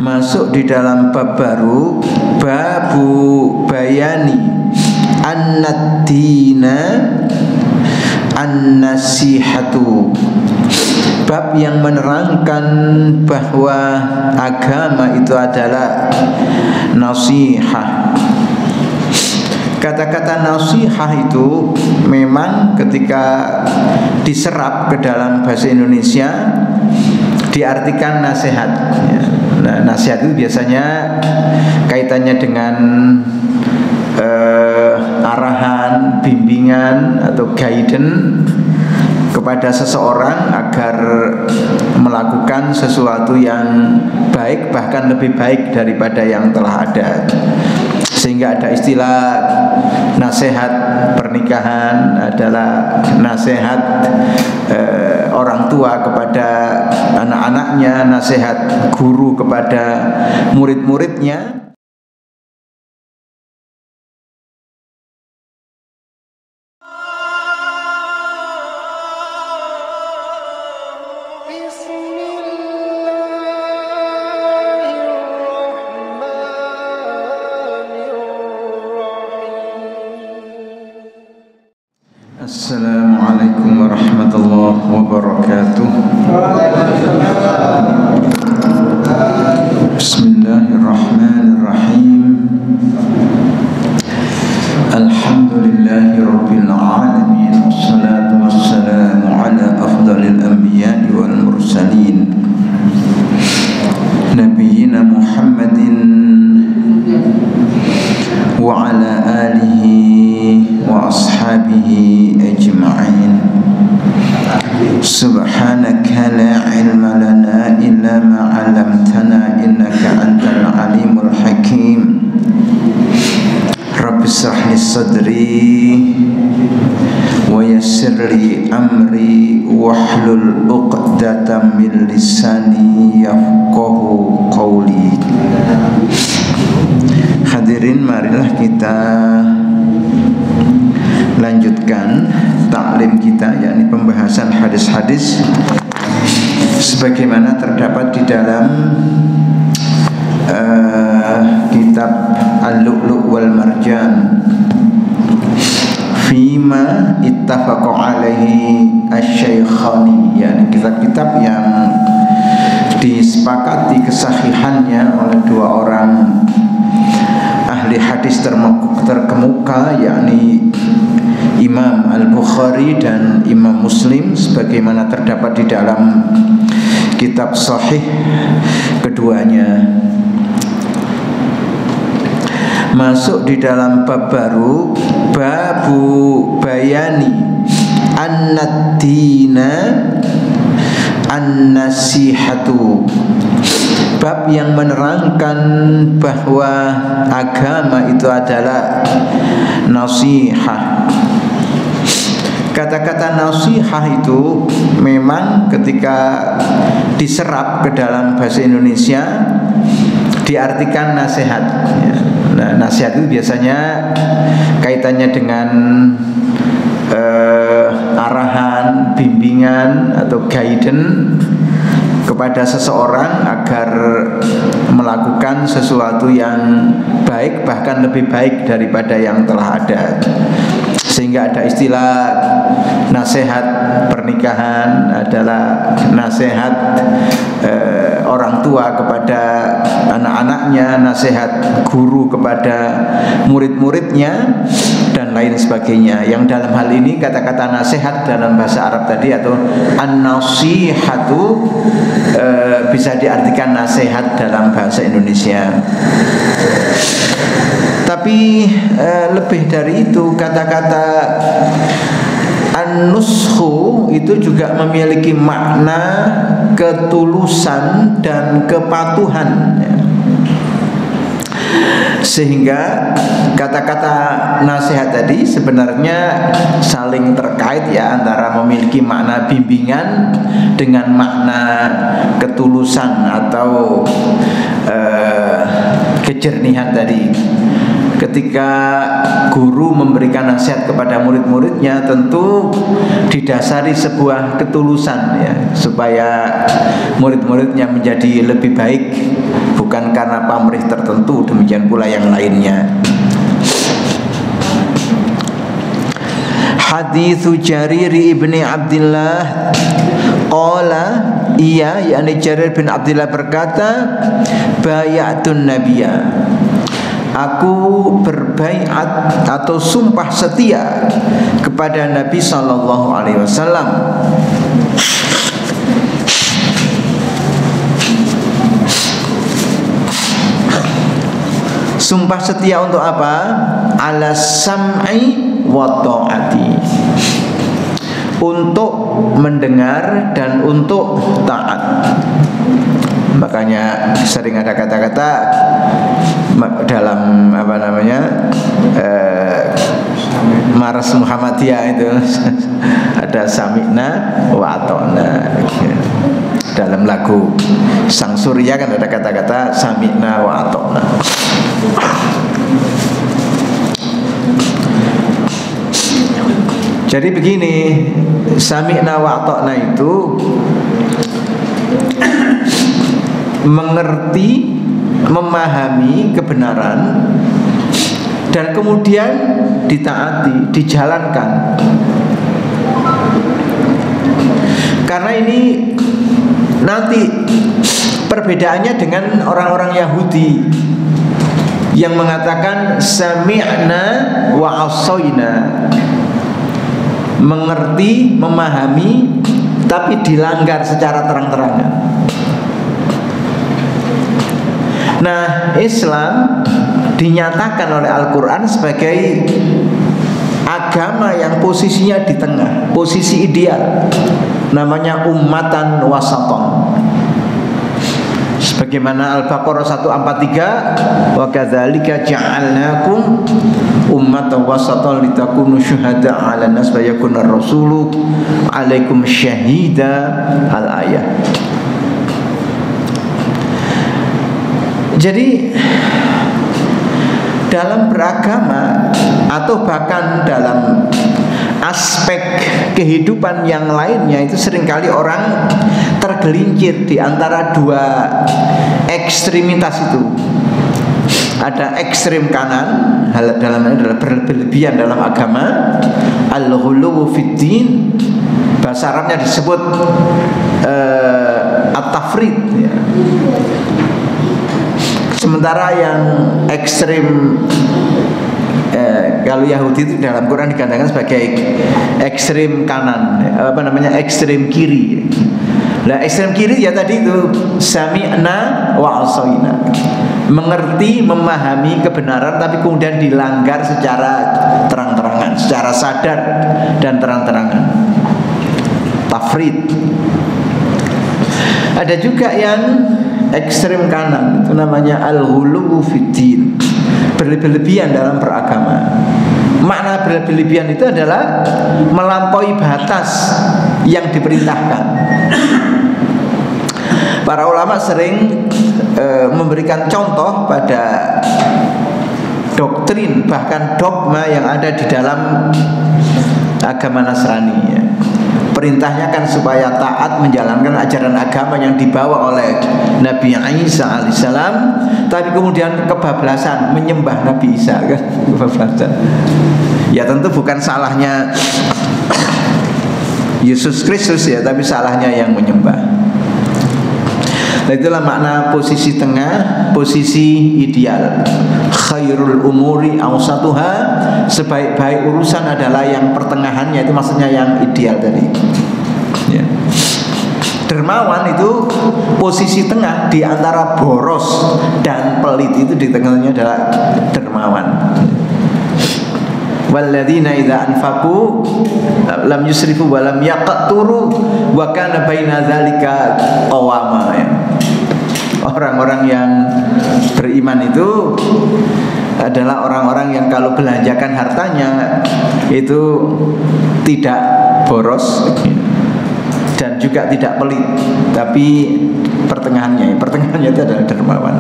Masuk di dalam bab baru, babu bayani annad-dina an-nasihatu, bab yang menerangkan bahwa agama itu adalah nasihah. Kata-kata nasihah itu memang ketika diserap ke dalam bahasa Indonesia diartikan nasihat. Nah, nasihat itu biasanya kaitannya dengan arahan, bimbingan atau guidance kepada seseorang agar melakukan sesuatu yang baik, bahkan lebih baik daripada yang telah ada. Sehingga ada istilah nasihat pernikahan adalah nasihat orang tua kepada anak-anaknya, nasihat guru kepada murid-muridnya. Assalamualaikum warahmatullahi wabarakatuh. Bismillahirrahmanirrahim. Alhamdulillahi rabbil alamin. Wassalatu wassalamu ala afdalil anbiya'i wal mursalin Nabiyyina Muhammadin wa ala alihi wa ashabihi ajma'in. Subhanaka la ilma lana illa ma 'allamtana innaka antal alimul hakim. Rabbi shrah li sadri wa yassir li amri wahlul 'uqdatam min lisani yafqahu qawli. Hadirin, marilah kita lanjutkan taklim kita, yakni pembahasan hadis-hadis sebagaimana terdapat di dalam kitab Al-Lu'lu' wal Marjan fima ittafaqa alaihi asy-syaikhani, yakni kitab-kitab yang disepakati kesahihannya oleh dua orang ahli hadis terkemuka, yakni Imam Al-Bukhari dan Imam Muslim, sebagaimana terdapat di dalam kitab sahih keduanya. Masuk di dalam bab baru, babu bayani annad-dina an-nasihatu, bab yang menerangkan bahwa agama itu adalah nasihah. Kata-kata nasihah itu memang ketika diserap ke dalam bahasa Indonesia diartikan nasihat. Nah, nasihat itu biasanya kaitannya dengan arahan, bimbingan atau guidance kepada seseorang agar melakukan sesuatu yang baik, bahkan lebih baik daripada yang telah ada. Sehingga ada istilah nasihat pernikahan adalah nasihat orang tua kepada anak-anaknya, nasihat guru kepada murid-muridnya, dan lain sebagainya. Yang dalam hal ini kata-kata nasihat dalam bahasa Arab tadi atau an-nasihatu bisa diartikan nasihat dalam bahasa Indonesia. Tapi lebih dari itu, kata-kata an-nushu itu juga memiliki makna ketulusan dan kepatuhan. Sehingga kata-kata nasihat tadi sebenarnya saling terkait ya, antara memiliki makna bimbingan dengan makna ketulusan atau kejernihan tadi. Ketika guru memberikan nasihat kepada murid-muridnya, tentu didasari sebuah ketulusan ya, supaya murid-muridnya menjadi lebih baik, bukan bukan karena pamrih tertentu, demikian pula yang lainnya. Hadithu Jarir ibni Abdillah qala, iya, yakni Jarir bin Abdillah berkata, bayatun nabiyya, aku berbaiat atau sumpah setia kepada Nabi sallallahu alaihi wasallam. Sumpah setia untuk apa? Ala sam'i wa ta'ati, untuk mendengar dan untuk taat. Makanya sering ada kata-kata dalam apa namanya Maras Muhammadiyah itu ada sami'na wa ata'na. Dalam lagu Sang Surya kan ada kata-kata sami'na wa ata'na. Jadi begini, sami'na wa ata'na itu mengerti, memahami kebenaran dan kemudian ditaati, dijalankan. Karena ini nanti perbedaannya dengan orang-orang Yahudi yang mengatakan sami'na wa asoina, mengerti, memahami, tapi dilanggar secara terang-terangan. Nah, Islam dinyatakan oleh Al-Quran sebagai agama yang posisinya di tengah, posisi ideal, namanya ummatan wasaton. Sebagaimana Al-Baqarah 143, wa kadzalika ja'alnakum ummatan wasatan litakunu syuhada'a 'alan nas wa yakuna ar-rasulu 'alaikum syahida, al-ayat. Jadi dalam beragama atau bahkan dalam aspek kehidupan yang lainnya itu seringkali orang tergelincir di antara dua ekstremitas itu. Ada ekstrem kanan, dalam ini adalah berlebihan dalam agama, al-ghuluwu fid-din, bahasa Arabnya disebut at-tafrid ya. Sementara yang ekstrem kalau Yahudi itu dalam Quran dikatakan sebagai ekstrem kanan, apa namanya, ekstrem kiri. Nah, ekstrem kiri ya tadi itu sami'na wa asoina, mengerti, memahami kebenaran tapi kemudian dilanggar secara terang-terangan, secara sadar dan terang-terangan, tafrid. Ada juga yang ekstrem kanan, itu namanya al-ghuluwu fid-din, berlebihan dalam beragama. Makna berlebihan itu adalah melampaui batas yang diperintahkan. Para ulama sering memberikan contoh pada doktrin bahkan dogma yang ada di dalam agama Nasrani ya. Perintahnya kan supaya taat menjalankan ajaran agama yang dibawa oleh Nabi Isa alaihissalam, tapi kemudian kebablasan menyembah Nabi Isa kan, kebablasan. Ya tentu bukan salahnya Yesus Kristus ya, tapi salahnya yang menyembah. Nah, itulah makna posisi tengah, posisi ideal. Khairul umuri awsatuha, sebaik-baik urusan adalah yang pertengahannya, itu maksudnya yang ideal tadi ya. Dermawan itu posisi tengah di antara boros dan pelit, itu di tengahnya adalah dermawan. Walladzina idza anfaqu lam yusrifu wa lam yaqturu wa kana baina dzalika qawama ya. Orang-orang yang beriman itu adalah orang-orang yang kalau belanjakan hartanya itu tidak boros dan juga tidak pelit, tapi pertengahannya itu adalah dermawan.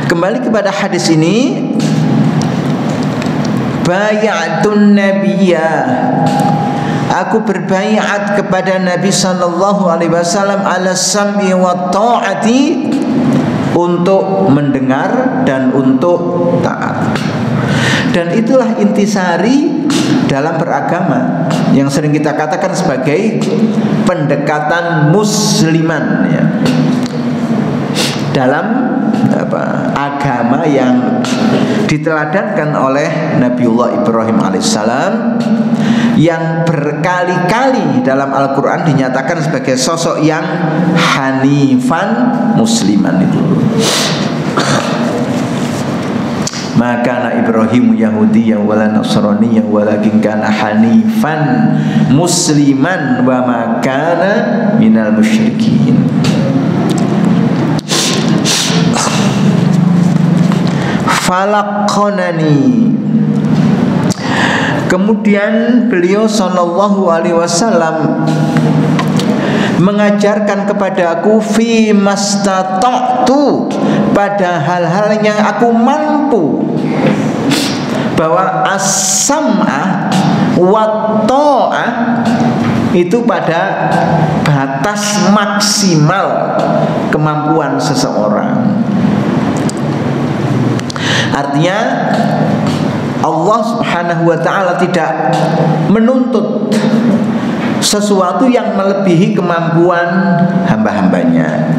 Kembali kepada hadis ini, bayatun nabiyya, aku berbaiat kepada Nabi sallallahu alaihi wasallam ala sam'i wa ta'ati, untuk mendengar dan untuk taat. Dan itulah intisari dalam beragama yang sering kita katakan sebagai pendekatan musliman, ya. Dalam agama yang diteladankan oleh Nabiullah Ibrahim alaihissalam, yang berkali-kali dalam Al-Quran dinyatakan sebagai sosok yang hanifan musliman itu. Maka Ibrahim Yahudiyyan wala Nasraniyyan walakin kana hanifan musliman wa ma kana minal musyrikin. Falaqanani. Kemudian beliau sallallahu alaihi wasallam mengajarkan kepadaku fi mastata'tu, pada hal-hal yang aku mampu, bahwa as-sam'a wa ta'ah itu pada batas maksimal kemampuan seseorang. Artinya Allah Subhanahu wa ta'ala tidak menuntut sesuatu yang melebihi kemampuan hamba-hambanya.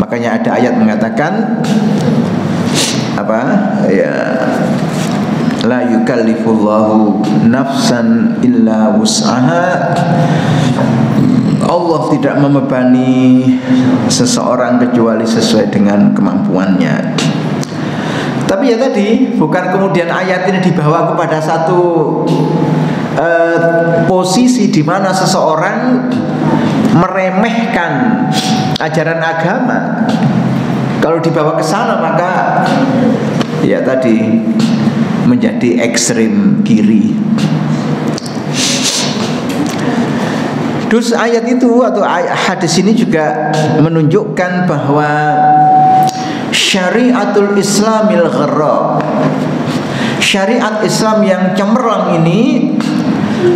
Makanya ada ayat mengatakan la yukallifullahu nafsan illa wus'aha. Allah tidak membebani seseorang kecuali sesuai dengan kemampuannya. Tapi ya tadi, bukan kemudian ayat ini dibawa kepada satu posisi di mana seseorang meremehkan ajaran agama. Kalau dibawa ke sana maka ya tadi menjadi ekstrem kiri. Dus ayat itu atau hadis ini juga menunjukkan bahwa syariatul Islamil gharra, syariat Islam yang cemerlang ini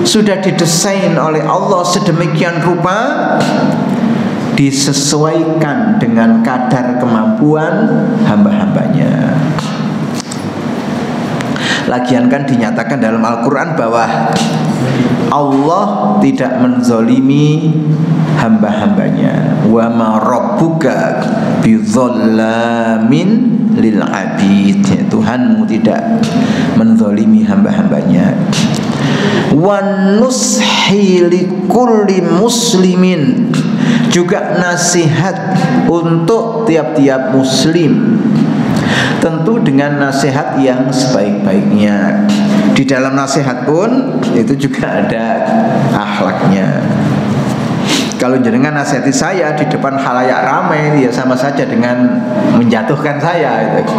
sudah didesain oleh Allah sedemikian rupa, disesuaikan dengan kadar kemampuan hamba-hambanya. Lagian kan dinyatakan dalam Al-Quran bahwa Allah tidak menzolimi hamba-hambanya. Wa ma rabbuka bidzallamin lil abid. Tuhanmu tidak menzolimi hamba-hambanya. Wa nushi likulli muslimin, juga nasihat untuk tiap-tiap muslim, tentu dengan nasihat yang sebaik-baiknya. Di dalam nasihat pun itu juga ada akhlaknya. Kalau jenengan nasihati saya di depan khalayak ramai, ya sama saja dengan menjatuhkan saya gitu.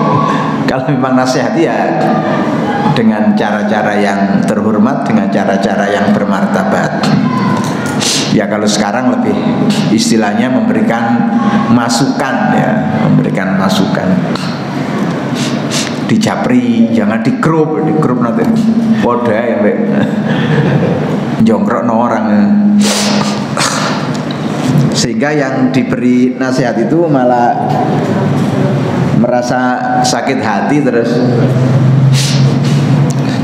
Kalau memang nasihati ya dengan cara-cara yang terhormat, dengan cara-cara yang bermartabat. Ya kalau sekarang lebih istilahnya memberikan masukan, ya, memberikan masukan. Di japri, jangan di grup nanti poda ya mbak jongkrok no orang, sehingga yang diberi nasihat itu malah merasa sakit hati terus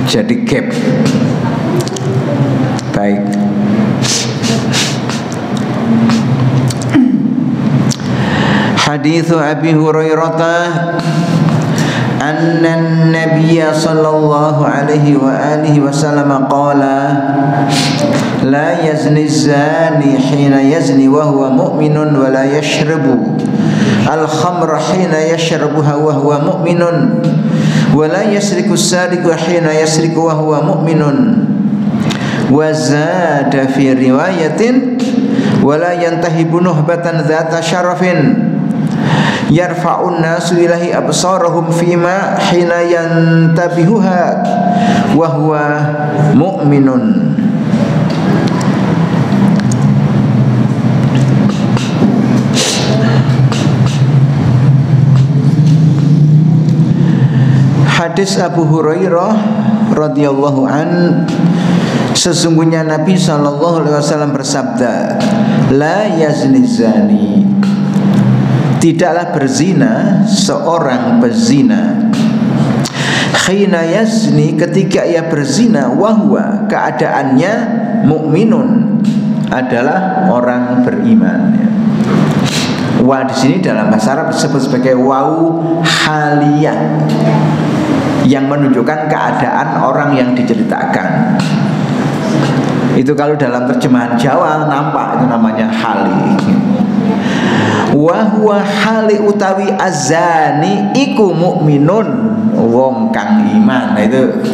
jadi gap. Baik. Hadits Abi Hurairah anna an-nabiy sallallahu alaihi wa alihi wasallam qala la yazni az-zani hina yazni wa huwa mu'minun wa la yashrabu al-khamra hina yashrabuha wa huwa mu'minun wa la yasriku as-sariqu hina yasriku wa huwa mu'minun wa zada fi riwayatin wa la yantahibu nuhbatan dhata syarafin yarfa'un nasu ilahi absarahum fima hina yantabihuha wa huwa mu'minun. Hadis Abu Hurairah radhiyallahu an, Sesungguhnya Nabi SAW bersabda, la yazni zani, tidaklah berzina seorang pezina, khina yazni, ketika ia berzina, wahwa, keadaannya mukminun, adalah orang beriman. Wa di sini dalam bahasa Arab disebut sebagai wau haliyah, yang menunjukkan keadaan orang yang diceritakan. Itu kalau dalam terjemahan Jawa nampak itu namanya hali. Wa huwa hali utawi azani iku mukminun, wong kang iman. Nah, itu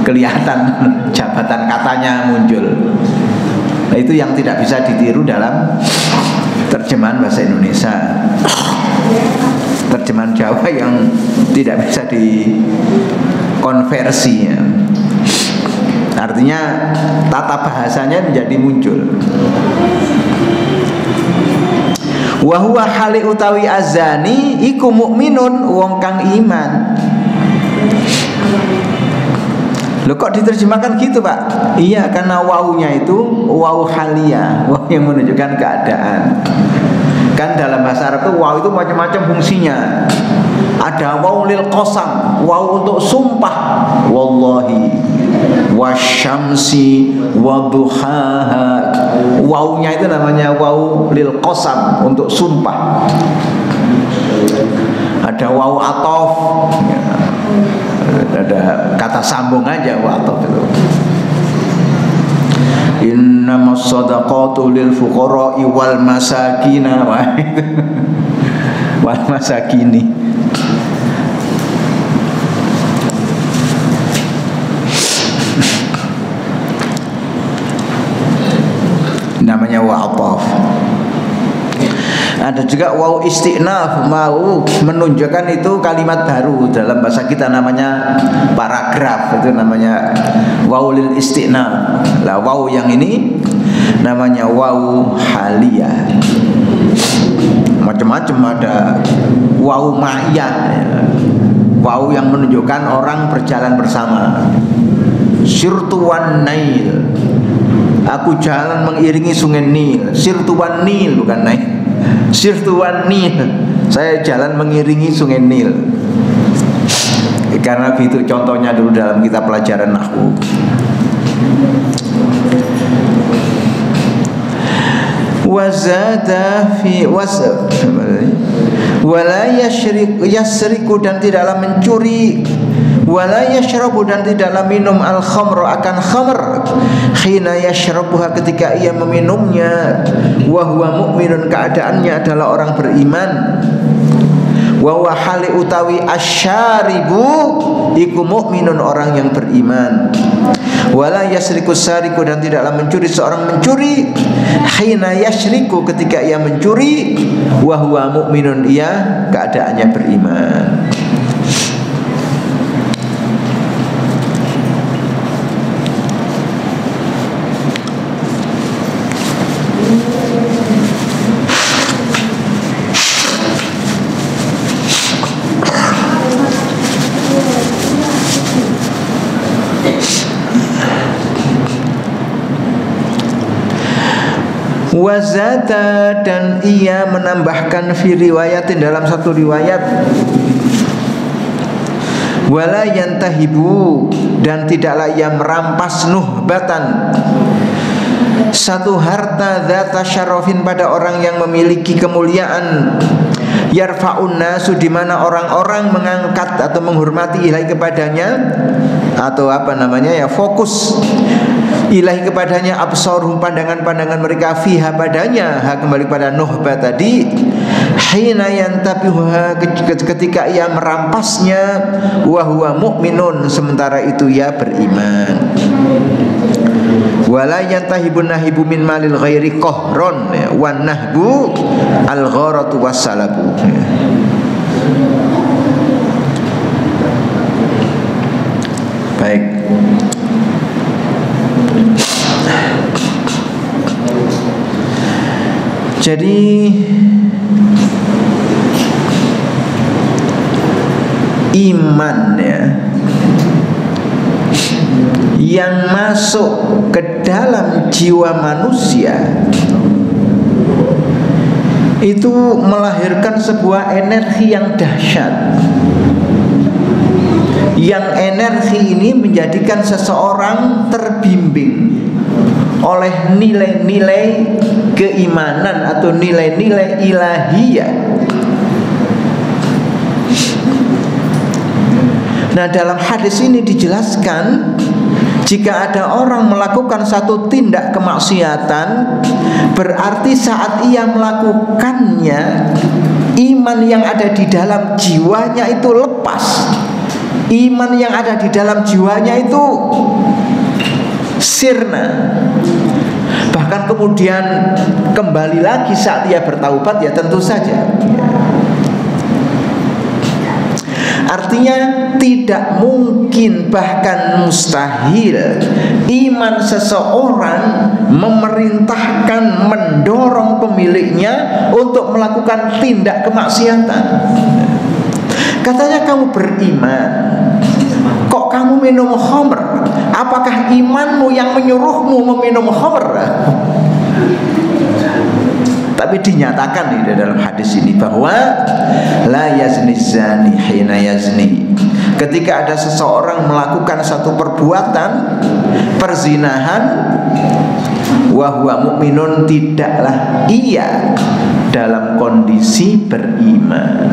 kelihatan jabatan katanya muncul. Nah, itu yang tidak bisa ditiru dalam terjemahan bahasa Indonesia. Terjemahan Jawa yang tidak bisa dikonversi, ya. Artinya tata bahasanya menjadi muncul. Wa huwa hali utawi azani iku mukminun, wong kang iman. Loh, kok diterjemahkan gitu, Pak? Iya, karena wawunya itu wawu haliyah, wawu yang menunjukkan keadaan. Kan dalam bahasa Arab itu wawu itu macam-macam fungsinya. Ada wawu lil qasam, wawu untuk sumpah, wallahi, wasyamsi, waduhaha. Wawunya itu namanya wawu lil qasam, untuk sumpah. Ada wawu atof, ya. Ada kata sambung aja watof itu. Innamas shadaqatu lil fuqara'i wal masakina, wal masakini. Namanya watof. Ada juga waw istinaf, mau menunjukkan itu kalimat baru dalam bahasa kita, namanya paragraf, itu namanya waw lil istinaf. Lah waw yang ini namanya waw haliyah. Macam-macam, ada waw ma'iyah, ya. Waw yang menunjukkan orang berjalan bersama. Sirtuwan Nail, aku jalan mengiringi sungai Nil. Sirtuwan Nil, bukan naik. Sirtuwan Nil, saya jalan mengiringi sungai Nil. Karena itu contohnya dulu dalam kitab pelajaran nahwu. Wazada fi wala yasriku, dan tidaklah mencuri, wala yashrabu, dan tidaklah minum al-khamr, akan khamr, khina yashrabuha, ketika ia meminumnya, wa huwa mu'minun, keadaannya adalah orang beriman. Wa huwa hali utawi asyaribu iku mu'minun, orang yang beriman. Wala yasriku sariku, dan tidaklah mencuri seorang mencuri, khina yashriku, ketika ia mencuri, wa huwa mu'minun, ia keadaannya beriman. Wazata, dan ia menambahkan fi riwayatin, dalam satu riwayat, wala yantahibu, dan tidaklah ia merampas nuhbatan, satu harta dzata syarafin, pada orang yang memiliki kemuliaan, yarfa'un nasu, di mana orang-orang mengangkat atau menghormati ilahi kepadanya, atau apa namanya, ya, fokus ilahi kepadanya, absaruhum, pandangan-pandangan mereka, fiha, padanya, kembali pada nuhbah tadi, hina yantabihuha, ketika ia merampasnya, wa huwa mu'minun, sementara itu ia beriman. Wala yantahibun nahibu min malil ghairi qahron, wan nahbu al gharatu wassalabu. Baik. Jadi iman, ya, yang masuk ke dalam jiwa manusia itu melahirkan sebuah energi yang dahsyat, yang energi ini menjadikan seseorang terbimbing oleh nilai-nilai keimanan atau nilai-nilai ilahiyah. Nah, dalam hadis ini dijelaskan, jika ada orang melakukan satu tindak kemaksiatan, berarti saat ia melakukannya, iman yang ada di dalam jiwanya itu lepas. Iman yang ada di dalam jiwanya itu sirna. Bahkan kemudian kembali lagi saat ia bertaubat, ya tentu saja. Artinya tidak mungkin, bahkan mustahil, iman seseorang memerintahkan, mendorong pemiliknya untuk melakukan tindak kemaksiatan. Katanya kamu beriman, kok kamu minum khamr? Apakah imanmu yang menyuruhmu meminum khamr? Tapi dinyatakan di dalam hadis ini bahwa la yazni zani hina yazni. Ketika ada seseorang melakukan satu perbuatan perzinahan, wa huwa mu'minun, tidaklah ia dalam kondisi beriman.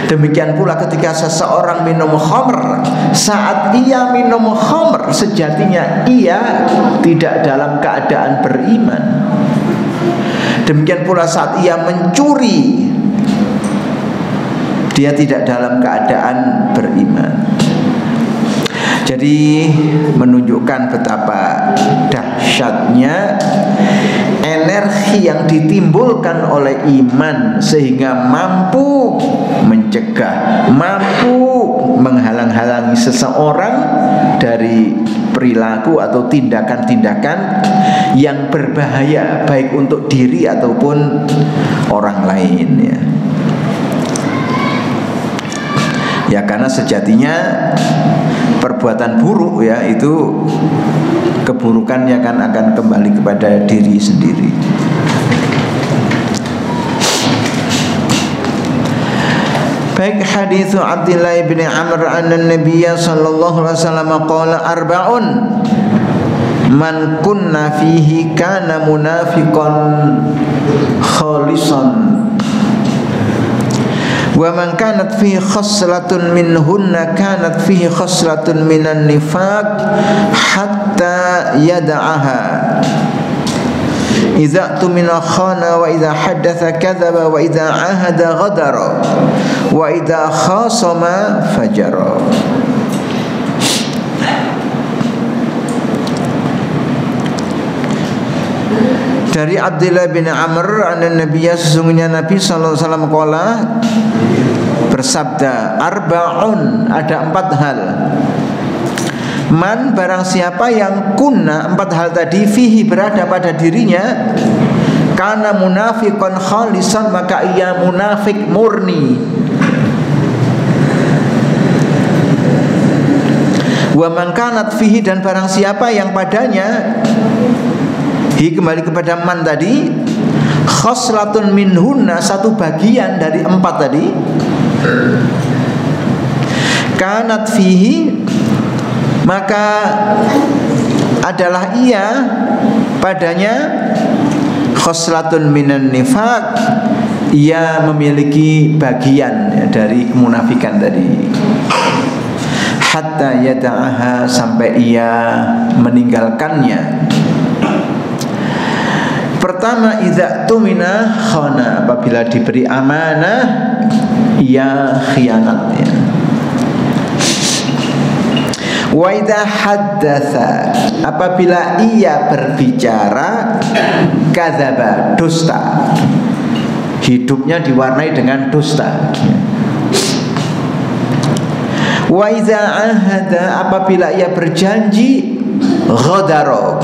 Demikian pula ketika seseorang minum khamr, saat ia minum khamr, sejatinya ia tidak dalam keadaan beriman. Demikian pula saat ia mencuri, dia tidak dalam keadaan beriman. Jadi menunjukkan betapa dahsyatnya energi yang ditimbulkan oleh iman, sehingga mampu mencegah, mampu menghalang-halangi seseorang dari perilaku atau tindakan-tindakan yang berbahaya, baik untuk diri ataupun orang lain, ya. Ya, karena sejatinya perbuatan buruk, ya, itu keburukannya kan akan kembali kepada diri sendiri. Baik, hadis Abdullah bin Amr anna Nabiy sallallahu alaihi wasallam qala arba'un man kunna fihi kana munafiqan khalisan wa man kanat fihi khaslatun minhunna kanat fihi khaslatun minan nifaq hatta yad'aha. Idza tumina khana wa idza haddatha kadzaba wa idza ahada ghadara wa idza khasama fajara. Dari Abdullah bin Amr anna Nabiya, sesungguhnya Nabi sallallahu alaihi wasallam qala, bersabda, arba'un, ada 4 hal. Man, barang siapa yang kunna, 4 hal tadi, fihi, berada pada dirinya, kana munafiqan khalisan, maka ia munafik murni. Wa man kanat fihi, dan barang siapa yang padanya, hi kembali kepada man tadi, khoslatun minhunna, satu bagian dari 4 tadi, kanat fihi, maka adalah ia padanya khoslatun minan nifaq, ia memiliki bagian, ya, dari kemunafikan tadi. Hatta yada'aha, sampai ia meninggalkannya. Pertama, idza tumina khana, apabila diberi amanah ia khianat, ya. Wa idza haddatsa, apabila ia berbicara, kadzaba, dusta. Hidupnya diwarnai dengan dusta. Wa idza ahada, apabila ia berjanji, ghadara,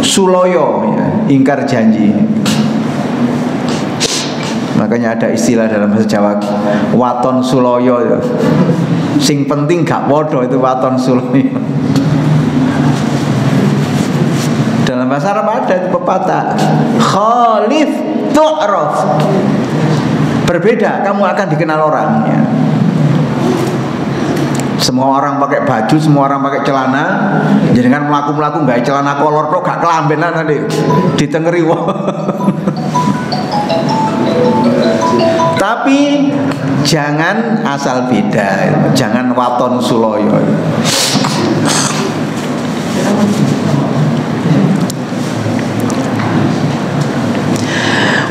suloyo, ya, ingkar janji. Makanya ada istilah dalam bahasa Jawa, waton suloyo, ya. Sing penting gak podo itu waton sulmi. Dalam bahasa Arab ada pepatah khalif tu'raf. Berbeda, kamu akan dikenal orang ya. Semua orang pakai baju, semua orang pakai celana. Jadi kan melaku-melaku nggak celana kolor kok gak kelambenan nanti ditengeri wong. Tapi jangan asal beda, jangan waton suloyo.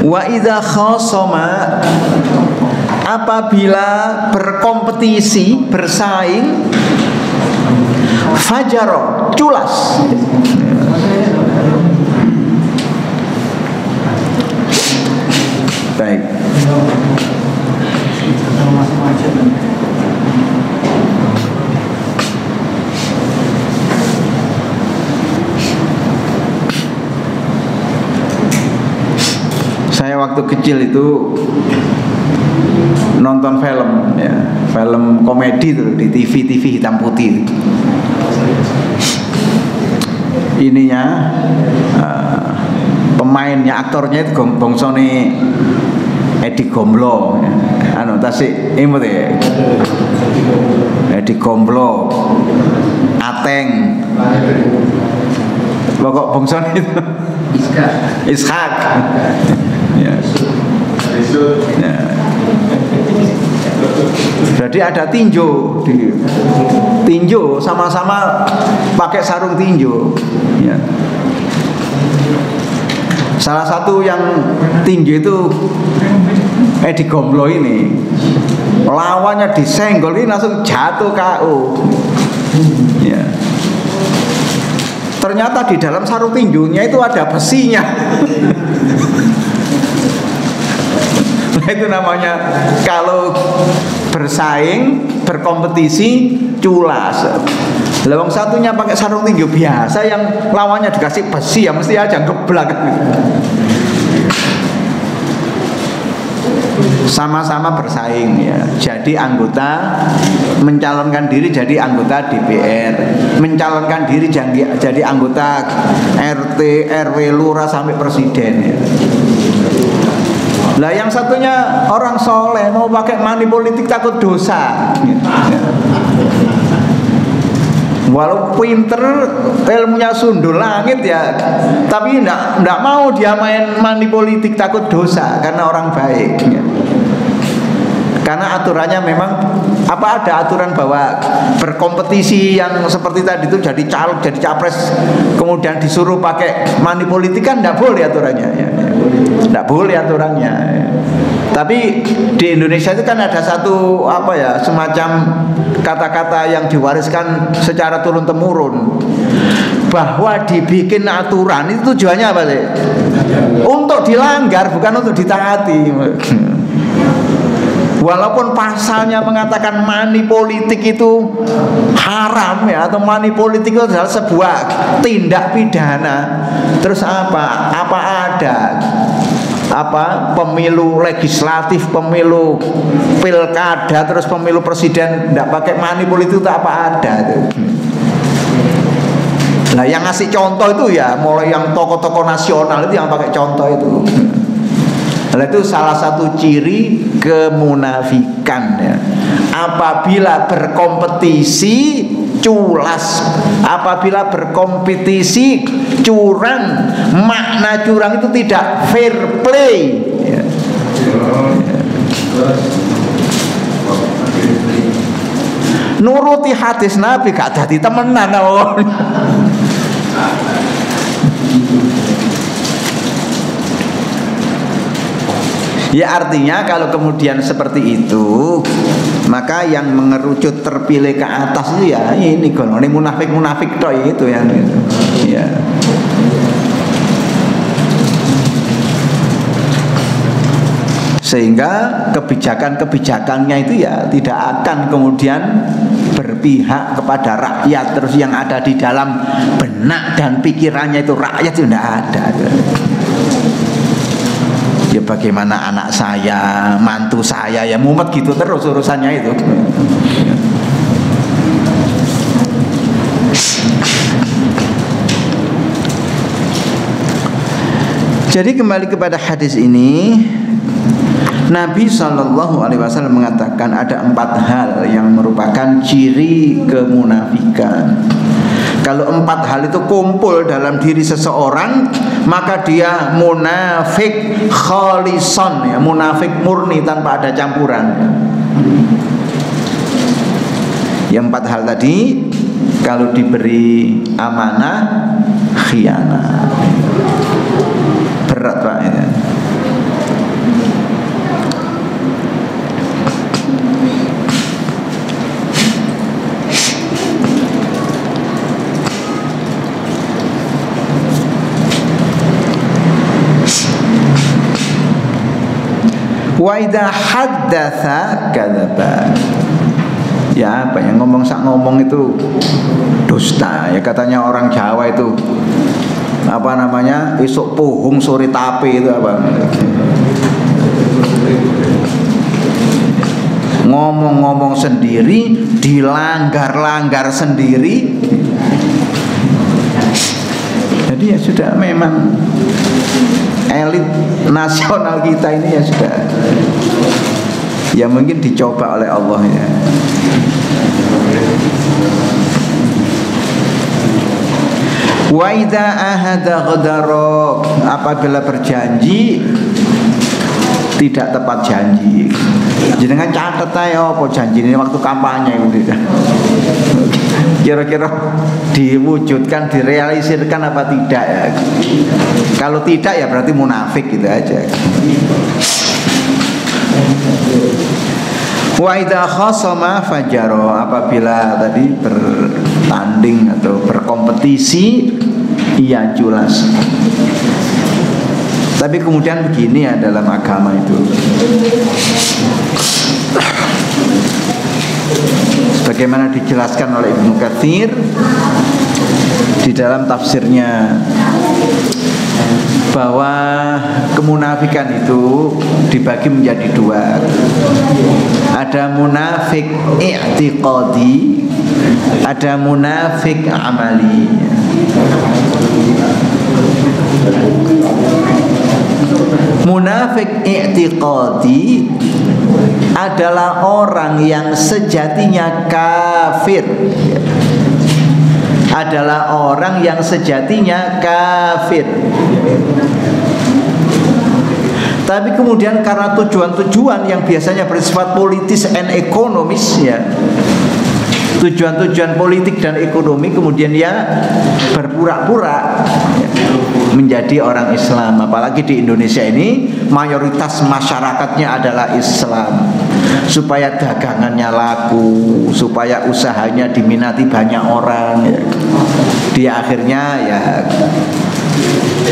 Wa idza khasama, apabila berkompetisi, bersaing, fajaro, culas. Baik. Saya waktu kecil itu nonton film ya, film komedi tuh di TV hitam putih. Ininya pemainnya, aktornya itu bongsone Edi Gomblo ya. Anu tasik imut ya. Edi Gomblo, Ateng. Pokok bongsone itu Ishak. Ya. Ya. Jadi ada tinju, tinju sama-sama pakai sarung tinju. Ya. Salah satu yang tinju itu Edi Gomblo ini, lawannya disenggol ini langsung jatuh KO. Ya. Ternyata di dalam sarung tinjunya itu ada besinya. Nah, itu namanya kalau bersaing, berkompetisi, culas. Lawang satunya pakai sarung tinju biasa, yang lawannya dikasih besi ya mesti aja geblak. Sama-sama bersaing ya. Jadi anggota mencalonkan diri jadi anggota DPR, mencalonkan diri jadi anggota RT, RW, lurah sampai presiden ya. Lah yang satunya orang soleh mau pakai money politik takut dosa ya. Walau pinter, ilmunya sundul langit ya, tapi enggak mau dia main money politik, takut dosa karena orang baik ya. Karena aturannya memang ada aturan bahwa berkompetisi yang seperti tadi itu jadi caleg, jadi capres, kemudian disuruh pakai money politik kan enggak boleh aturannya ya. Enggak boleh aturannya ya. Tapi di Indonesia itu kan ada satu semacam kata-kata yang diwariskan secara turun-temurun, bahwa dibikin aturan itu tujuannya apa sih? Untuk dilanggar, bukan untuk ditaati. Walaupun pasalnya mengatakan money politik itu haram ya, atau money politik itu adalah sebuah tindak pidana. Terus apa ada pemilu legislatif, pemilu pilkada, terus pemilu presiden tidak pakai money politik itu apa ada itu. Nah yang ngasih contoh itu ya mulai yang tokoh-tokoh nasional itu yang pakai contoh itu. Nah itu salah satu ciri kemunafikan ya. Apabila berkompetisi culas, apabila berkompetisi curang, makna curang itu tidak fair play ya. Nuruti hadis Nabi gak jadi temenan. Ya artinya kalau kemudian seperti itu, maka yang mengerucut terpilih ke atas itu ya ini golongan munafik toh itu yang itu. Ya. Sehingga kebijakan-kebijakannya itu ya tidak akan kemudian berpihak kepada rakyat. Terus yang ada di dalam benak dan pikirannya itu rakyat itu tidak ada. Ya bagaimana anak saya, mantu saya, ya mumet gitu terus urusannya itu. Jadi kembali kepada hadis ini, Nabi SAW mengatakan ada 4 hal yang merupakan ciri kemunafikan. Kalau 4 hal itu kumpul dalam diri seseorang, maka dia munafik khalison, ya, munafik murni tanpa ada campuran. Yang 4 hal tadi, kalau diberi amanah khianat. Berat Pak ya. Wa idza haddatsa kadzaba. Ya apa yang ngomong itu dusta. Ya katanya orang Jawa itu apa namanya, esok pohong sore tape itu apa, ngomong-ngomong sendiri, dilanggar-langgar sendiri. Jadi ya sudah, memang elit nasional kita ini ya sudah, ya mungkin dicoba oleh Allah ya. Wa idza ahada ghadara, apabila berjanji tidak tepat janji. Jenengan catet ae apa janji ini waktu kampanye gitu. Kira-kira diwujudkan, direalisirkan apa tidak ya? Kalau tidak ya berarti munafik gitu aja. Wa idza khasama fajaro, apabila tadi bertanding atau berkompetisi ia culas. Tapi kemudian begini ya dalam agama itu, sebagaimana dijelaskan oleh Ibnu Katsir di dalam tafsirnya, bahwa kemunafikan itu dibagi menjadi 2. Ada munafik i'tiqadi, ada munafik amali. Munafik i'tiqadi adalah orang yang sejatinya kafir. Adalah orang yang sejatinya kafir. Tapi kemudian karena tujuan-tujuan yang biasanya bersifat politis dan ekonomis ya, tujuan-tujuan politik dan ekonomi, kemudian dia berpura-pura ya, menjadi orang Islam. Apalagi di Indonesia ini mayoritas masyarakatnya adalah Islam, supaya dagangannya laku, supaya usahanya diminati banyak orang ya. Dia akhirnya ya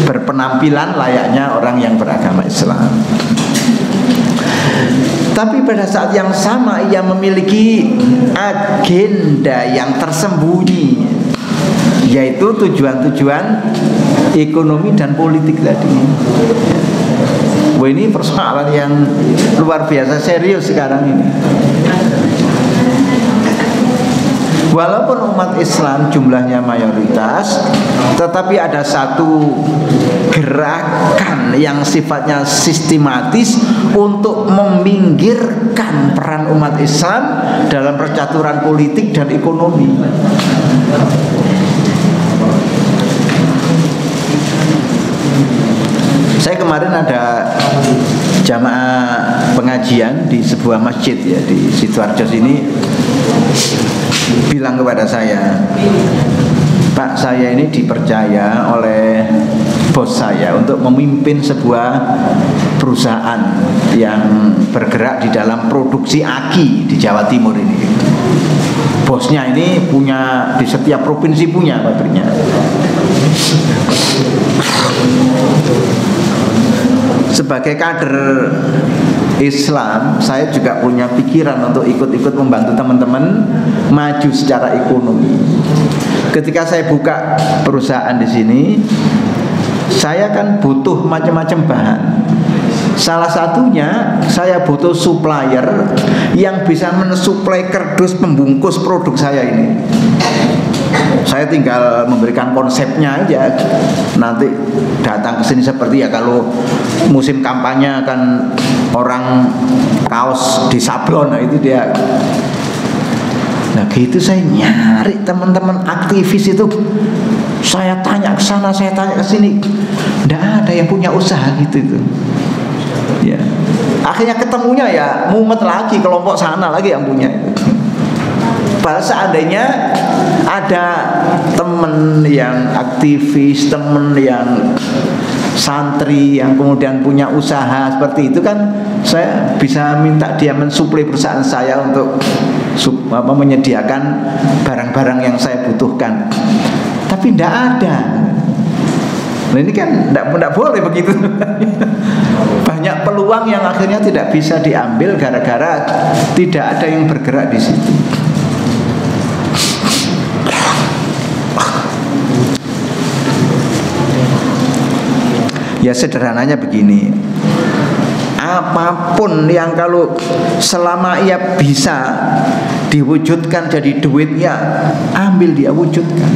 berpenampilan layaknya orang yang beragama Islam. Tapi pada saat yang sama ia memiliki agenda yang tersembunyi, yaitu tujuan-tujuan ekonomi dan politik tadi. Wah, ini persoalan yang luar biasa serius sekarang ini. Walaupun umat Islam jumlahnya mayoritas, tetapi ada satu gerakan yang sifatnya sistematis untuk meminggirkan peran umat Islam dalam percaturan politik dan ekonomi. Saya kemarin ada jamaah pengajian di sebuah masjid ya di Sidoarjo sini, bilang kepada saya, Pak, saya ini dipercaya oleh bos saya untuk memimpin sebuah perusahaan yang bergerak di dalam produksi aki di Jawa Timur ini. Bosnya ini punya, di setiap provinsi punya pabriknya. Sebagai kader Islam, saya juga punya pikiran untuk ikut-ikut membantu teman-teman maju secara ekonomi. Ketika saya buka perusahaan di sini, saya kan butuh macam-macam bahan. Salah satunya saya butuh supplier yang bisa mensuplai kardus pembungkus produk saya ini. Saya tinggal memberikan konsepnya aja. Nanti datang ke sini seperti ya kalau musim kampanye kan orang kaos di sablon, nah itu dia. Nah gitu saya nyari teman-teman aktivis itu, saya tanya ke sana, saya tanya ke sini, nggak ada yang punya usaha gitu itu. Ya, akhirnya ketemunya ya mumet lagi kelompok sana lagi yang punya. Padahal seandainya ada teman yang aktivis, teman yang santri yang kemudian punya usaha seperti itu kan, saya bisa minta dia mensuplai perusahaan saya untuk menyediakan barang-barang yang saya butuhkan. Tapi tidak ada. Nah ini kan tidak boleh begitu. Banyak peluang yang akhirnya tidak bisa diambil gara-gara tidak ada yang bergerak di situ. Ya sederhananya begini, apapun yang kalau selama ia bisa diwujudkan jadi duit, ya ambil dia wujudkan.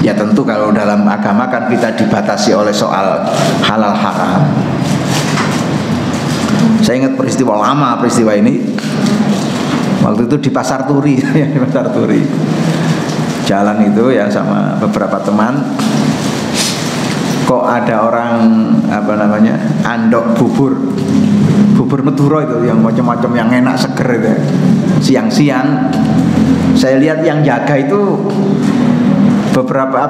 Ya tentu kalau dalam agama kan kita dibatasi oleh soal halal haram. Saya ingat peristiwa lama, peristiwa ini waktu itu di Pasar Turi. Di Pasar Turi jalan itu ya sama beberapa teman, kok ada orang andok bubur Madura itu yang macam-macam yang enak seger itu. Siang-siang saya lihat yang jaga itu beberapa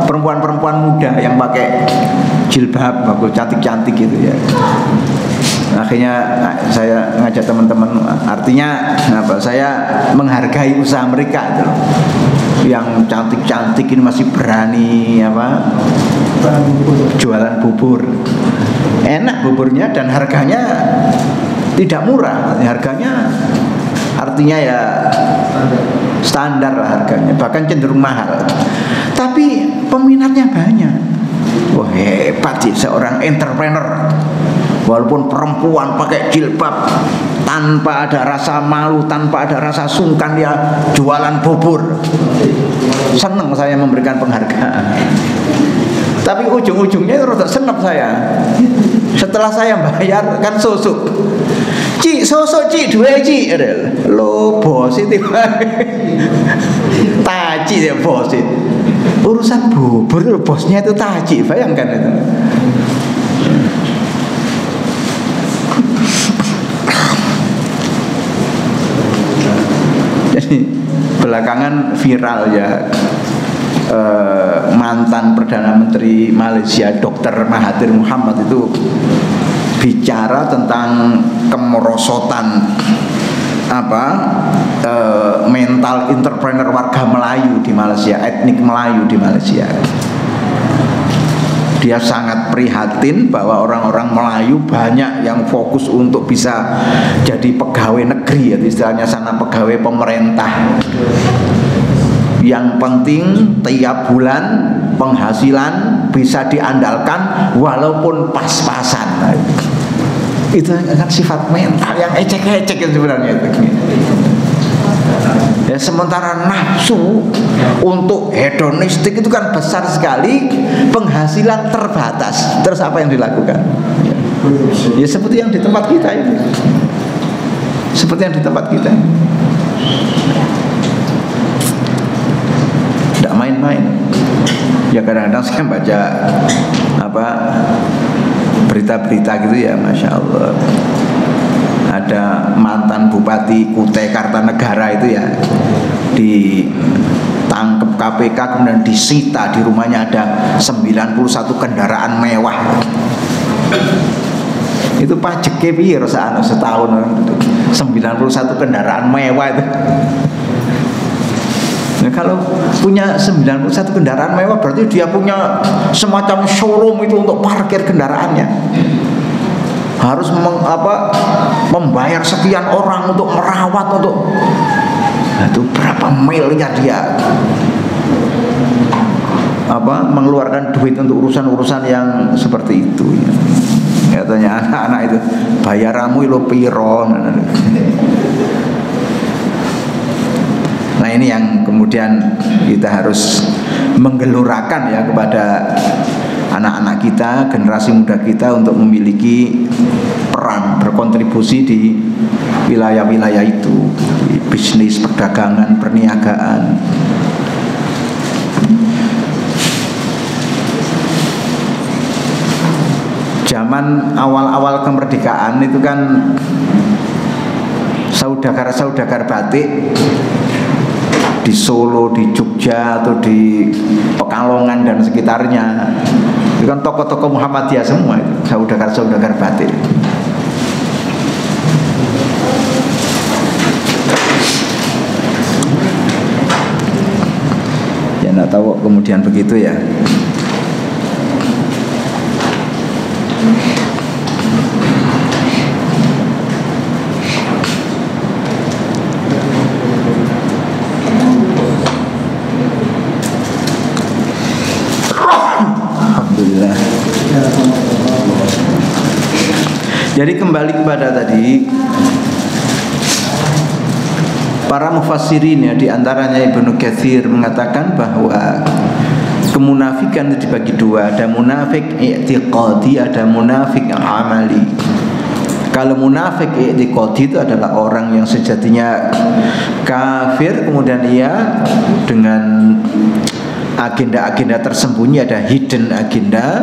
perempuan-perempuan muda yang pakai jilbab bagus, cantik-cantik gitu ya. Akhirnya saya ngajak teman-teman, artinya saya menghargai usaha mereka itu. Yang cantik-cantik ini masih berani jualan bubur. Enak buburnya dan harganya tidak murah. Harganya artinya ya standar lah harganya, bahkan cenderung mahal. Tapi peminatnya banyak. Wah hebat sih seorang entrepreneur. Walaupun perempuan pakai jilbab, tanpa ada rasa malu, tanpa ada rasa sungkan dia jualan bubur. Senang saya memberikan penghargaan. Tapi ujung-ujungnya rada senang saya. Setelah saya bayar kan susuk. Ci, sosok ci, dua ci. Lo bos itu taci ya bos itu. Urusan bubur bosnya itu taci, bayangkan itu. Jadi belakangan viral ya, mantan Perdana Menteri Malaysia Dr. Mahathir Mohamad itu bicara tentang kemerosotan mental entrepreneur warga Melayu di Malaysia, etnik Melayu di Malaysia. Dia sangat prihatin bahwa orang-orang Melayu banyak yang fokus untuk bisa jadi pegawai negeri, ya, istilahnya sana pegawai pemerintah. Yang penting tiap bulan penghasilan bisa diandalkan walaupun pas-pasan. Itu kan sifat mental yang ecek-ecek sebenarnya itu. Ya, sementara nafsu untuk hedonistik itu kan besar sekali, penghasilan terbatas. Terus apa yang dilakukan? Ya seperti yang di tempat kita ini. Seperti yang di tempat kita. Tidak main-main. Ya kadang-kadang saya baca berita-berita gitu ya, Masya Allah. Ada mantan Bupati Kutai Kartanegara itu ya ditangkap KPK, kemudian disita di rumahnya ada 91 kendaraan mewah. Itu pajaknya piye setahun 91 kendaraan mewah itu. Nah, kalau punya 91 kendaraan mewah berarti dia punya semacam showroom itu untuk parkir kendaraannya. Harus membayar sekian orang untuk merawat, untuk itu berapa miliar dia mengeluarkan duit untuk urusan-urusan yang seperti itu ya. Katanya anak-anak itu bayaramu lo piro. Nah Nah ini yang kemudian kita harus menggelurakan ya kepada anak-anak kita, generasi muda kita untuk memiliki peran berkontribusi di wilayah-wilayah itu, di bisnis, perdagangan, perniagaan. Zaman awal-awal kemerdekaan itu kan saudagar-saudagar batik di Solo, di Jogja atau di Pekalongan dan sekitarnya itu kan tokoh-tokoh Muhammadiyah semua itu, saudagar-saudagar batik. Ya nggak tahu kemudian begitu ya. Alhamdulillah. Jadi kembali kepada tadi, para mufassirin ya, diantaranya Ibnu Katsir mengatakan bahwa kemunafikan itu dibagi dua, ada munafik i'tiqadi, ada munafik amali. Kalau munafik i'tiqadi itu adalah orang yang sejatinya kafir, kemudian ia dengan agenda-agenda tersembunyi, ada hidden agenda,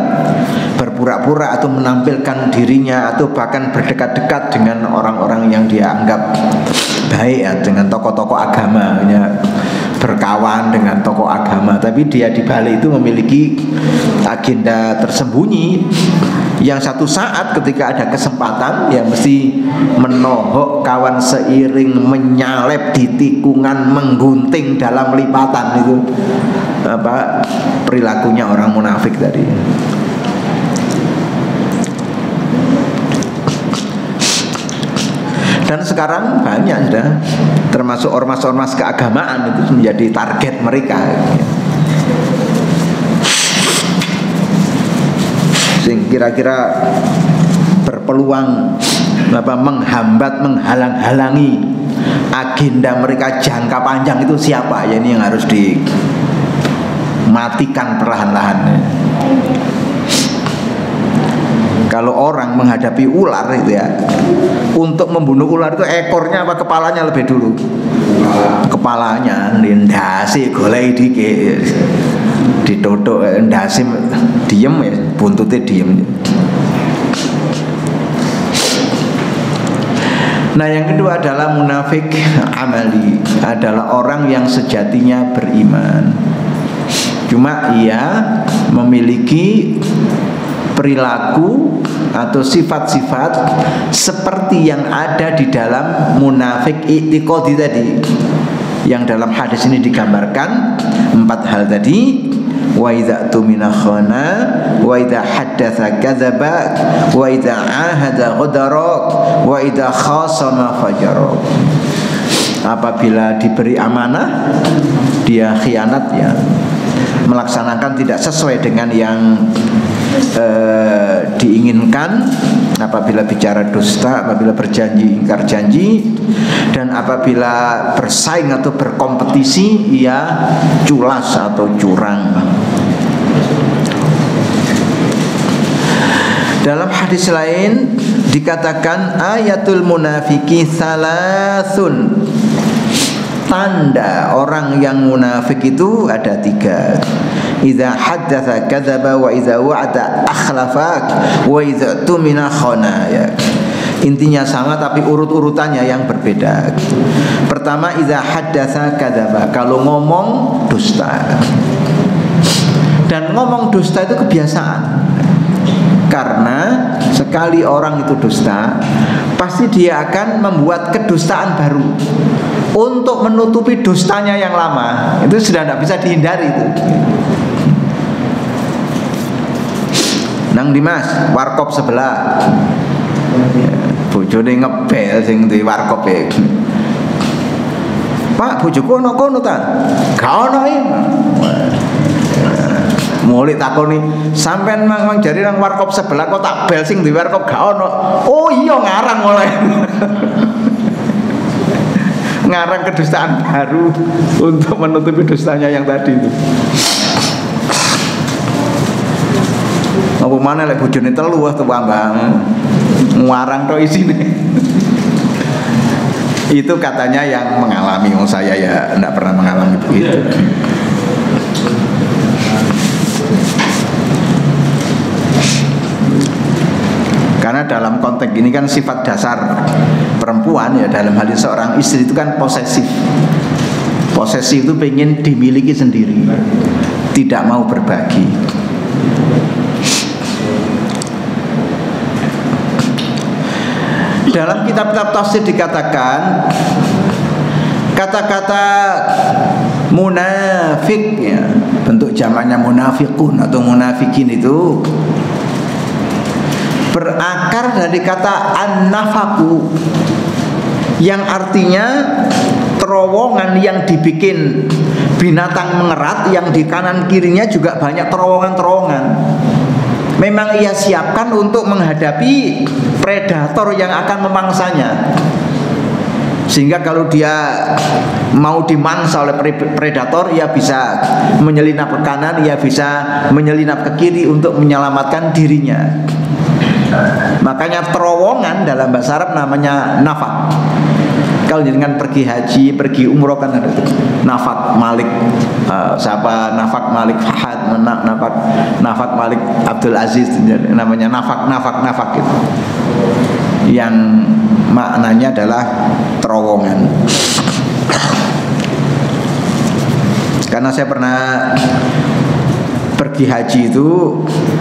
berpura-pura atau menampilkan dirinya atau bahkan berdekat-dekat dengan orang-orang yang dia anggap baik ya, dengan tokoh-tokoh agama ya, berkawan dengan tokoh agama, tapi dia di balik itu memiliki agenda tersembunyi yang satu saat ketika ada kesempatan ya mesti menohok kawan seiring, menyalep di tikungan, menggunting dalam lipatan. Itu apa perilakunya orang munafik tadi. Dan sekarang banyak sudah, termasuk ormas-ormas keagamaan itu menjadi target mereka. Sing kira-kira berpeluang menghambat, menghalang-halangi agenda mereka jangka panjang itu siapa? Ya ini yang harus dimatikan perlahan-lahan. Kalau orang menghadapi ular itu ya, untuk membunuh ular itu ekornya apa kepalanya lebih dulu? Kepalanya, ndasi golek dikit, ditotok ndasi diem ya, buntutnya diem. Nah yang kedua adalah munafik amali, adalah orang yang sejatinya beriman, cuma ia memiliki perilaku atau sifat-sifat seperti yang ada di dalam munafik i'tiqadi tadi, yang dalam hadis ini digambarkan 4 hal tadi. Wa idza tumina khana, wa idza haddatsa kadzaba, wa idza ahada ghadara, wa idza khasama fajara. Apabila diberi amanah dia khianat ya, melaksanakan tidak sesuai dengan yang diinginkan, apabila bicara dusta, apabila berjanji ingkar janji, dan apabila bersaing atau berkompetisi ia culas atau curang. Dalam hadis lain dikatakan ayatul munafiki salasun, tanda orang yang munafik itu ada 3. Idza haddatsa kadzaba, wa idza wa'ada akhlafa, wa idza tumina khana ya. Intinya sama tapi urut-urutannya yang berbeda. Pertama, idza haddatsa kadzaba, kalau ngomong dusta. Dan ngomong dusta itu kebiasaan. Karena sekali orang itu dusta, pasti dia akan membuat kedustaan baru untuk menutupi dustanya yang lama. Itu sudah tidak bisa dihindari itu. Nang Dimas, warkop sebelah. Bojone ngebel sing di warkop e. Pak, bojoku ono kono ta? Gak ono iki. Mulai takoni, sampean mang jari nang warkop sebelah kok tak bel sing di warkop gak ono. Oh iya ngarang mulai. ngarang kedustaan baru untuk menutupi dustanya yang tadi itu. Apa mana lek bojone telu wah tuambang ngarang tok isine. Itu katanya yang mengalami, saya ya enggak pernah mengalami begitu. Karena dalam konteks ini kan sifat dasar perempuan ya dalam hal ini seorang istri itu kan posesif. Posesif itu pengen dimiliki sendiri, tidak mau berbagi. Dalam kitab-kitab tafsir dikatakan kata-kata munafik ya, bentuk jamaknya munafiqun atau munafikin itu berakar dari kata an-nafaku yang artinya terowongan yang dibikin binatang mengerat yang di kanan kirinya juga banyak terowongan-terowongan. Memang ia siapkan untuk menghadapi predator yang akan memangsanya. Sehingga kalau dia mau dimangsa oleh predator, ia bisa menyelinap ke kanan, ia bisa menyelinap ke kiri untuk menyelamatkan dirinya. Makanya terowongan dalam bahasa Arab namanya nafak. Kalau jangan pergi haji, pergi umroh kan ada nafak Malik, siapa nafak Malik Fahad, nafak Malik Abdul Aziz, namanya nafak gitu. Yang maknanya adalah terowongan. Karena saya pernah pergi haji itu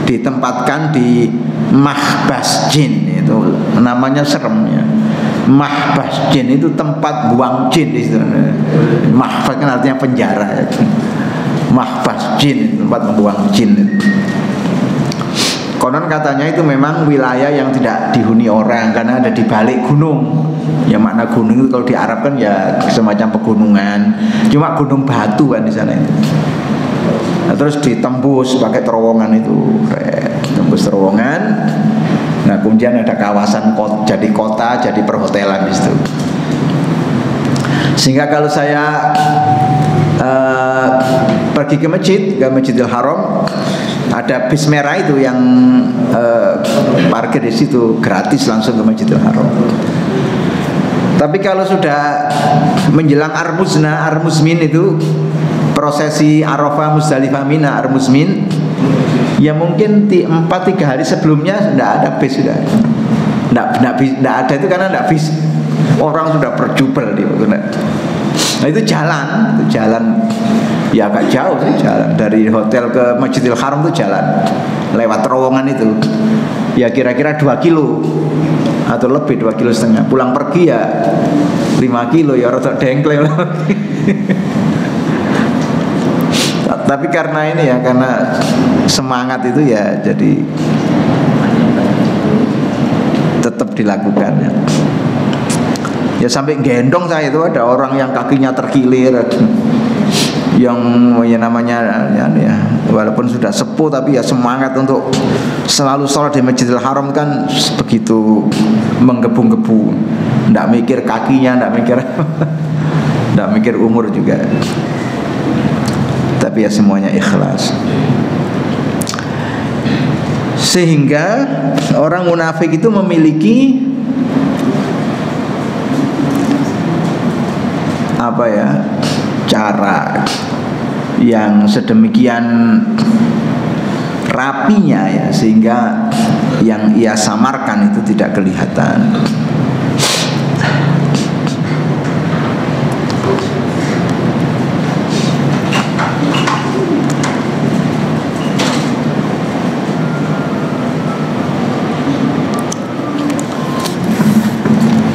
ditempatkan di mahbas jin, itu namanya seremnya. Mahbas jin itu tempat buang jin itu. Mahbas kan artinya penjara ya. Mahbas jin tempat membuang jin. Konon katanya itu memang wilayah yang tidak dihuni orang karena ada di balik gunung. Ya makna gunung itu kalau di Arab kan ya semacam pegunungan. Cuma gunung batu kan di sana itu. Nah, terus ditembus pakai terowongan itu, tembus terowongan. Nah kemudian ada kawasan jadi kota, jadi perhotelan di situ. Sehingga kalau saya pergi ke Masjidil Haram, ada bis merah itu yang parkir di situ gratis langsung ke Masjidil Haram. Tapi kalau sudah menjelang Ar-Muzmin itu prosesi Arafah Muzdalifah Mina Ar-Muzmin, ya mungkin 3 hari sebelumnya tidak ada bis sudah. Tidak ada itu karena tidak bis. Orang sudah berjubel di waktu. Nah itu jalan ya agak jauh sih jalan dari hotel ke Masjidil Haram itu jalan lewat terowongan itu. Ya kira-kira 2 kilo atau lebih 2,5 kilo. Pulang pergi ya 5 kilo ya rada dengkleng. Tapi karena ini ya, karena semangat itu ya jadi tetap dilakukan ya. Ya sampai gendong saya itu ada orang yang kakinya terkilir, yang ya namanya ya walaupun sudah sepuh tapi ya semangat untuk selalu sholat di Masjidil Haram kan begitu menggebu-gebu, nggak mikir kakinya, nggak mikir umur juga. Tapi ya semuanya ikhlas. Sehingga orang munafik itu memiliki apa ya, cara yang sedemikian rapinya ya, sehingga yang ia samarkan itu tidak kelihatan.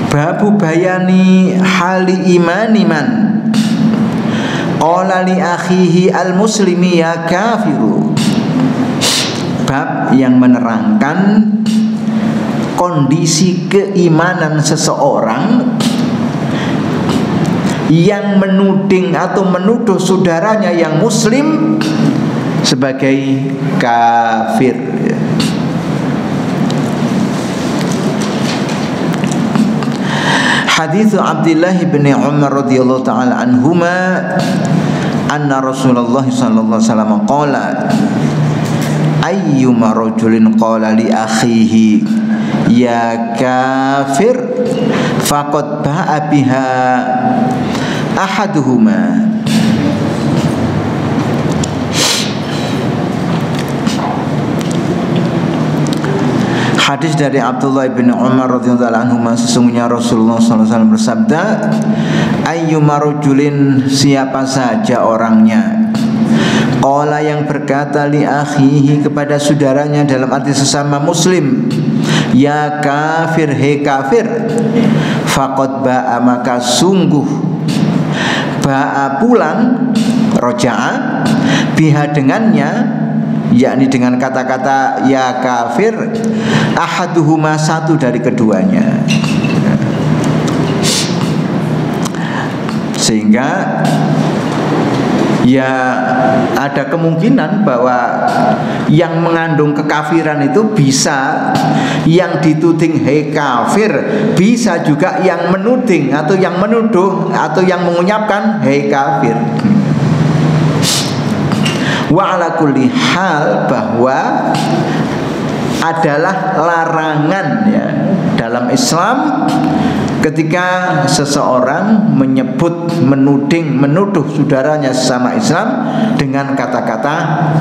Babu bayani hali imani man qala li akhihi al muslimi ya kafiru. Bab yang menerangkan kondisi keimanan seseorang yang menuding atau menuduh saudaranya yang muslim sebagai kafir. Hadits Abdullah bin Umar radhiyallahu taala anhuma anna Rasulullah sallallahu alaihi wasallam qala ayyuma rajulin qala li akhihi ya kafir faqad ba'a biha ahaduhuma. Hadis dari Abdullah bin Umar radhiyallahu anhu, sesungguhnya Rasulullah SAW bersabda, ayyuma rajulin, siapa saja orangnya, qala yang berkata li akhihi kepada saudaranya dalam arti sesama muslim, ya kafir, he kafir, faqad ba'a, maka sungguh ba'a pulang, roja'a, biha dengannya, yakni dengan kata-kata ya kafir, ahaduhuma, satu dari keduanya. Sehingga ya ada kemungkinan bahwa yang mengandung kekafiran itu bisa yang dituding hei kafir, bisa juga yang menuding atau yang menuduh atau yang mengucapkan hei kafir. Wa ala kulli hal, bahwa adalah larangan ya dalam Islam ketika seseorang menyebut, menuding, menuduh saudaranya sesama Islam dengan kata-kata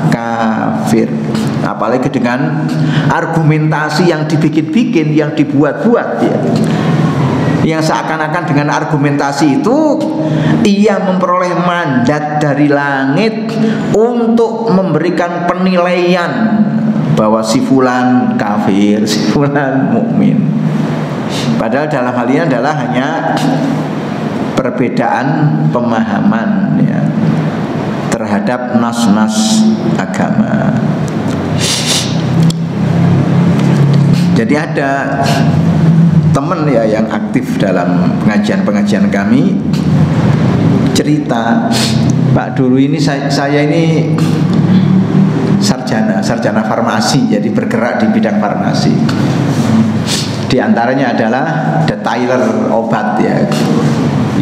kafir, apalagi dengan argumentasi yang dibikin-bikin, yang dibuat-buat ya, yang seakan-akan dengan argumentasi itu ia memperoleh mandat dari langit untuk memberikan penilaian bahwa si fulan kafir, si fulan mukmin. Padahal dalam hal ini adalah hanya perbedaan pemahaman ya, terhadap nas-nas agama. Jadi ada teman ya yang aktif dalam pengajian-pengajian kami cerita, Pak, dulu ini saya ini sarjana farmasi, jadi bergerak di bidang farmasi. Di antaranya adalah detailer obat ya,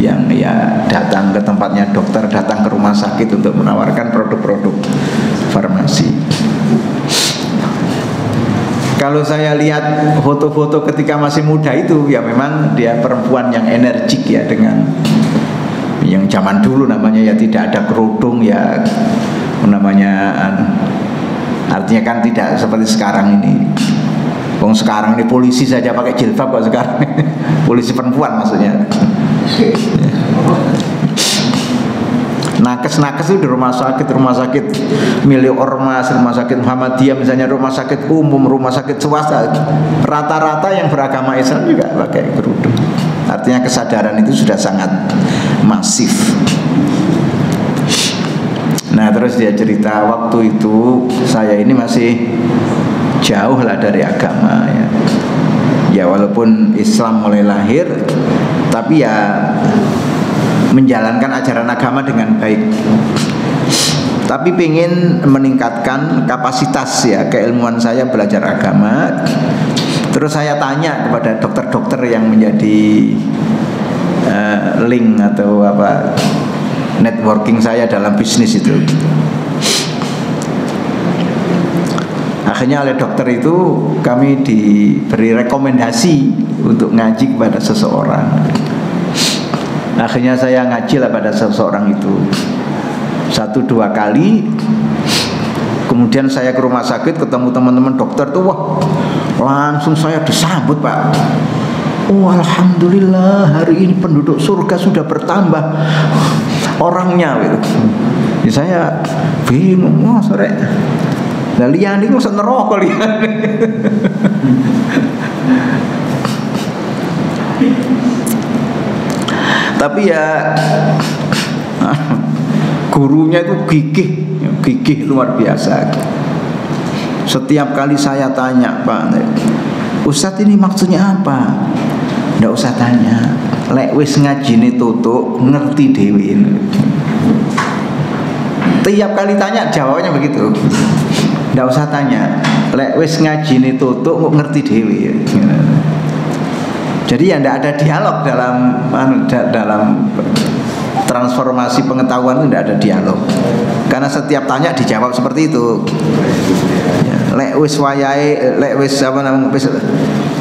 yang ya datang ke tempatnya dokter, datang ke rumah sakit untuk menawarkan produk-produk farmasi. Kalau saya lihat foto-foto ketika masih muda itu, ya memang dia perempuan yang energik ya, dengan yang zaman dulu namanya ya tidak ada kerudung ya, namanya artinya kan tidak seperti sekarang ini. Wong sekarang ini polisi saja pakai jilbab kok sekarang. Polisi perempuan maksudnya. Nakes-nakes itu di rumah sakit milik ormas, rumah sakit Muhammadiyah misalnya, rumah sakit umum, rumah sakit swasta, rata-rata yang beragama Islam juga pakai kerudung. Artinya kesadaran itu sudah sangat masif. Nah terus dia cerita, waktu itu saya ini masih jauh lah dari agama ya. Ya walaupun Islam mulai lahir, tapi ya menjalankan ajaran agama dengan baik. Tapi pengen meningkatkan kapasitas ya keilmuan saya belajar agama. Terus saya tanya kepada dokter-dokter yang menjadi link atau apa networking saya dalam bisnis itu. Akhirnya oleh dokter itu kami diberi rekomendasi untuk ngaji kepada seseorang. Akhirnya saya ngaji lah pada seseorang itu 1-2 kali. Kemudian saya ke rumah sakit ketemu teman-teman dokter tuh, wah langsung saya disambut, Pak. Oh alhamdulillah, hari ini penduduk surga sudah bertambah orangnya gitu. Ya, saya bingung, wah sore. Nah lian ini usah neraka lian. Tapi ya gurunya itu gigih luar biasa. Setiap kali saya tanya, Pak Ustadz ini maksudnya apa? Nggak usah tanya, lek wis ngajine tutuk ngerti dewi. Tiap kali tanya jawabnya begitu. Nggak usah tanya, lek wis ngajine tutuk ngerti dewi. Jadi ya tidak ada dialog dalam transformasi pengetahuan, itu tidak ada dialog. Karena setiap tanya dijawab seperti itu. Lek wis wayahe, lek wis apa namanya,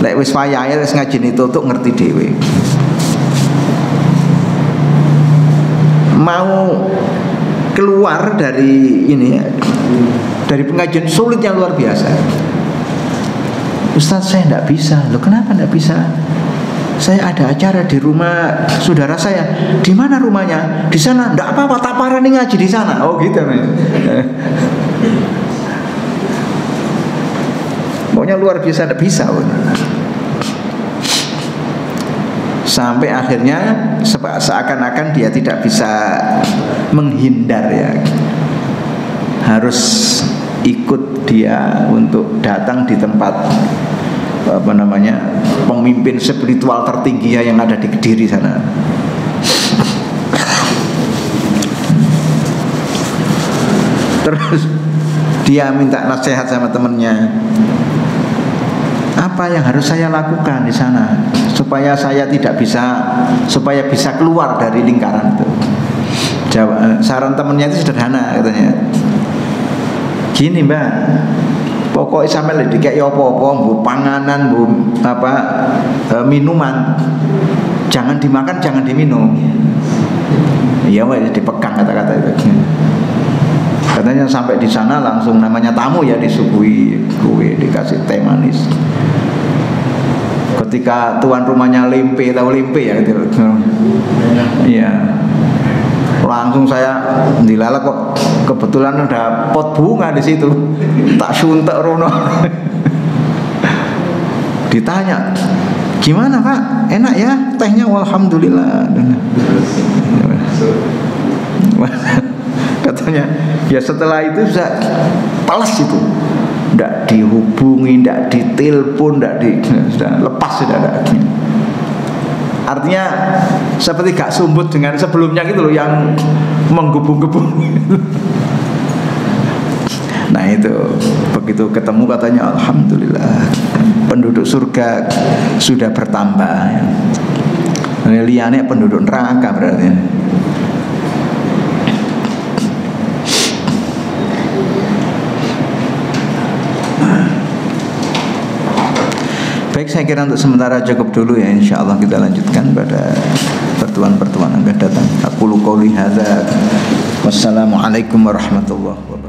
lek wis wayahe wis ngaji ditutuk ngerti dhewe. Mau keluar dari ini, dari pengajian sulit yang luar biasa. Ustaz, saya tidak bisa. Loh, kenapa tidak bisa? Saya ada acara di rumah saudara saya. Di mana rumahnya? Di sana. Tidak apa-apa, tak parah nih ngaji di sana. Oh gitu nih. Pokoknya luar biasa, tidak bisa. Sampai akhirnya seakan-akan dia tidak bisa menghindar ya. Harus ikut dia untuk datang di tempat apa namanya, pemimpin spiritual tertinggi yang ada di Kediri sana. Terus dia minta nasihat sama temennya, apa yang harus saya lakukan di sana supaya supaya bisa keluar dari lingkaran itu. Saran temennya itu sederhana, katanya, gini mbak, pokoknya sampai dikek apa-apa, bu panganan, bu minuman, jangan dimakan, jangan diminum. Iya, dipegang kata-kata itu. Katanya sampai di sana langsung namanya tamu ya, disuguhi kue, dikasih teh manis. Ketika tuan rumahnya limpe, tahu limpe ya gitu. Iya. Langsung saya dilalak kok, kebetulan ada pot bunga di situ, tak suntek rono. Ditanya, gimana pak, enak ya tehnya? Alhamdulillah. Katanya ya setelah itu sudah palas itu, tidak dihubungi, tidak ditelepon, sudah lepas, sudah ada. Artinya seperti gak sumbut dengan sebelumnya gitu loh, yang menggebu-gebu. Nah itu begitu ketemu katanya, alhamdulillah penduduk surga sudah bertambah. Liane penduduk neraka berarti. Baik, saya kira untuk sementara cukup dulu ya. Insya Allah kita lanjutkan pada pertemuan-pertemuan yang akan datang. Aku qouli hadza. Wassalamualaikum warahmatullahi wabarakatuh.